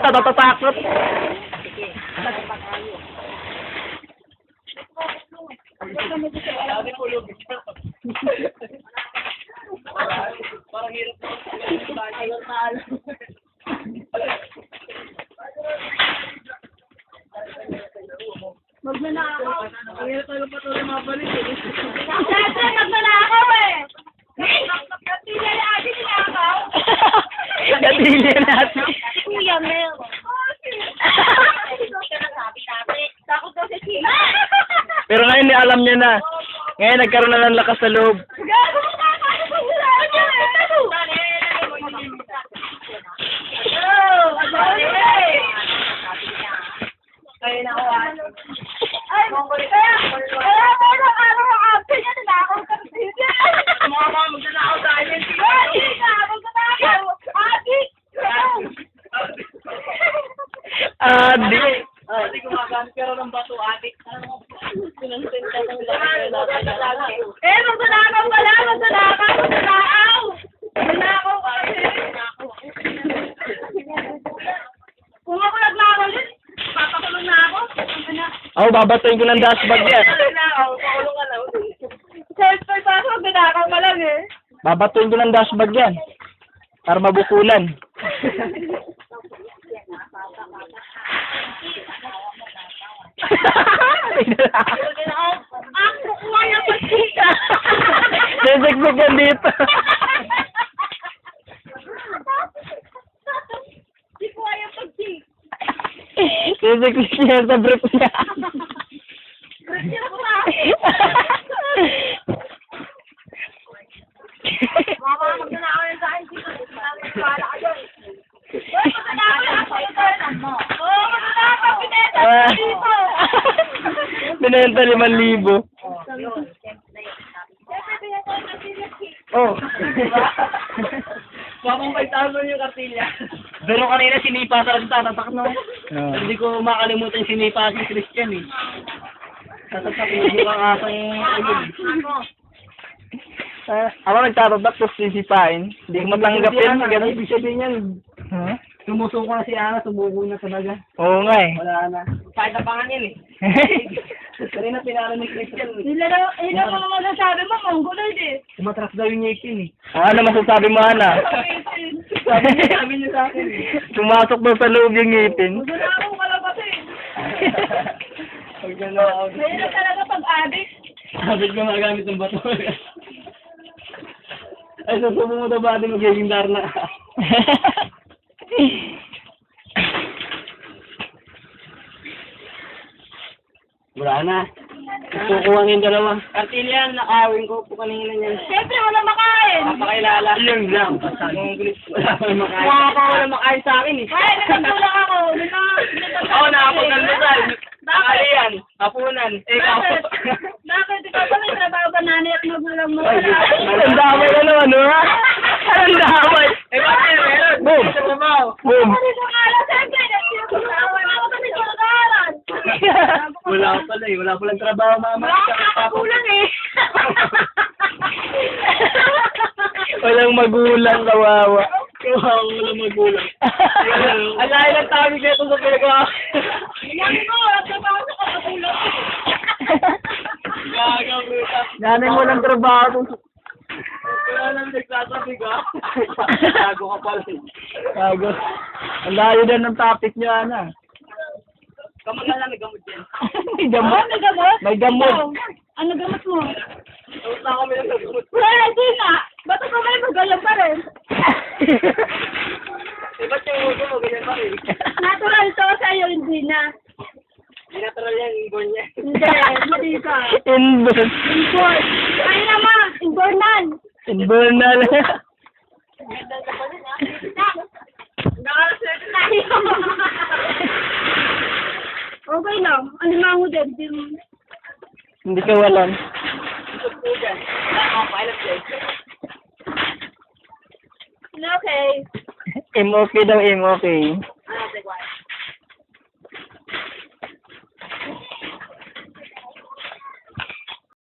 Natatakot. Parang hirap Magnanakaw. hirap tayo patuloy mabalik eh. Siyempre, magnanakaw eh. Kapila na ate ninakaw. Natili natin. Kuya Mel. Takot daw si Chino. Pero ngayon, di alam niya na. Ngayon, nagkaroon na ng lakas sa loob. Gago mo ka, paano pag nilaan niya eh? Kaya na ako ah. Ay, kaya pero araw ang absent niya, ninakaw ka na siya. Mama, magnanakaw tayo. Ay, magnanakaw. Ate. Di. Hindi gumagamit pero ng bato, adik. Sinuntinta ng lahat. Eh, magnanakaw ka lang, magnanakaw. Magnanakaw ka Kung ako nagnakaw din, papakulong na ako. Oh, babatuin ko ng dashbag yan. Pakulong ka na. Siyempre, pa ako, magnanakaw ka lang eh. Babatuin ko ng dashbag yan. Para mabukulan. Ang kukuha niya pagkita. Sisig-sig yan dito. Di ko ayaw pagkita. Sisig-sig niya sa brief niya. Hindi ko na. Mama, magnanakaw yan sa akin. Wala ka doon. Uy, magnanakaw yan. Oo, magnanakaw. Pineta dito. Binenta 5,000. Oh. Babang 5,000 yung kartilya. Pero kanina sinipa talaga tatatak no. Hindi ko makalimutan yung sinipa si Christian eh. Tatatak yung bukang asang ayun. Ako nagtatatak tapos sisipain. Hindi ko matanggapin. Ganun. Ibig sabihin yan, Huh? sumusuko na si Ana, sumuko na talaga. Oo nga eh. Wala na. Kahit napangan yun eh. Kanina pinalo ni Christian eh. Yun ang mga masasabi mo, mongoloid eh. Umatras daw yung ngipin eh. Ano masasabi mo, Ana? Sabi niya sa akin eh. Pumasok daw sa loob yung ngipin. Magnanakaw ka lang kasi. Pag gano'n. Mahirap talaga pag-addict. Sabi ko magamit ng bato. Ay, susubo mo daw ba din magiging darna? Wala na. Kukuha yung dalawa. Kartilya, nakawin ko po kanina niyan. Siyempre, wala makain. Napakilala. Yun lang. Wala pa makain. Wala makain sa akin eh. Ay, nakatulak ako. Oo, nakapagdaldal. Nakali yan. Hapunan. Eh, Bakit? Bakit? Ikaw ba may trabaho ka nanay at magulang mo? Ang damay na naman, ha? Ang damay. Eh, bakit? Meron. Boom. Sa trabaho. Boom. Ano ko alam? Siyempre, nagsiyaw ako kasi pag-aaral. Wala ko pala eh. Wala palang trabaho, mama. Wala akong kakakulang eh. Walang magulang, kawawa. Kawawa mo lang magulang. Ang lahi ng tawag nito sa pinagawa. Yan ko, trabaho sa kakakulang. Gagawin ka. Nanay mo lang trabaho. Wala nang nagsasabi ka. Gago ka pala eh. Bago. Ang layo na ng topic niyo, Ana. Kamag na lang nagamot yan. May gamot. May gamot? May gamot. Ano gamot mo? Tapos na kami ng nagamot. Wala, di na. Ba't ako may magalang pa rin? Eh, ba't yung uso mo? Ganyan pa rin. Natural to sa'yo, hindi na. Hindi natural yan, inborn yan. Hindi, hindi ka. Inborn. Inborn. Ay naman, inbornan. Inbornal. Nakasabi tayo. Okay lang. Alimango din. Hindi ka walang. Okay. Okay daw, okay.